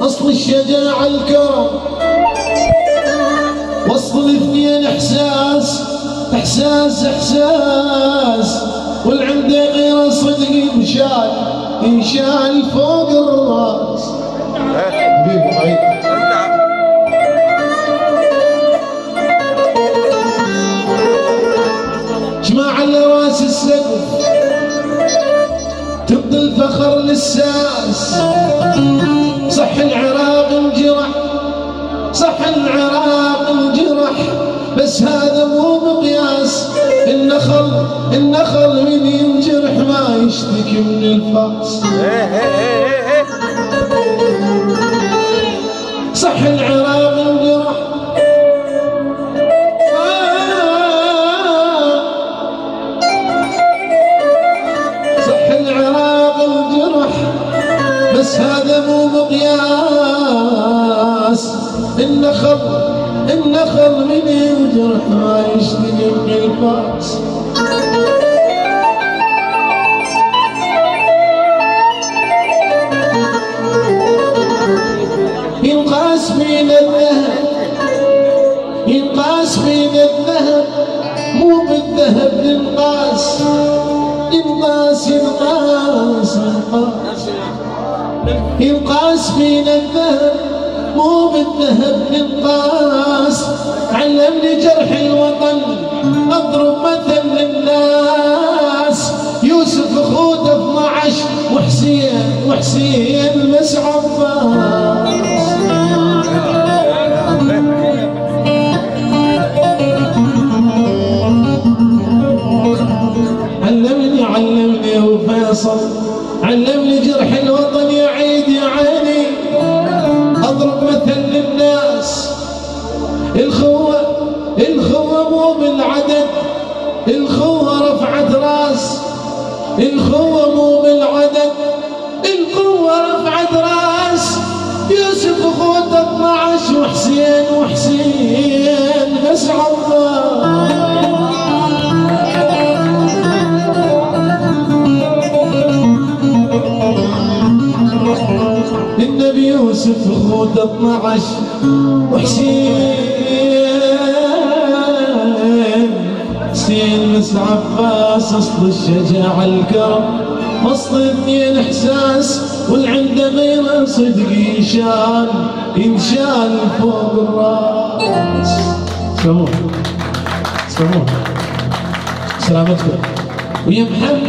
أصل الشجاعة الكرم، وصل الاثنين إحساس والعنده غير صدق ينشال فوق الراس. جماعة لراس السقف تبدي الفخر للساس. صح العراق انجرح بس هذا مو مقياس. النخل من ينجرح ما يشتكي من الفاس. صح العراق انجرح بس هذا مو مقياس. النخل من ينجرح ما يشتكي من الفاس. ينقاس بين الذهب مو بالذهب ينقاس بين الذهب مو بالذهب ينقاس. علمني جرح الوطن اضرب مثل للناس. يوسف اخوته 12 وحسين بس عباس. علمني وفيصل علمني جرح الوطن يعيد يا عيني. اضرب مثل للناس. الخوة مو بالعدد، الخوة رفعت راس. الخوة مو بالعدد، القوة رفعت راس. يوسف اخوته 12 وحسين بس عباس. النبي يوسف اخوته 12 وحسين بس عباس. اصل الشجاعة الكرم، اصل اثنين احساس والعنده غيره صدق ينشال فوق الراس. سلامتكم ويا محمد.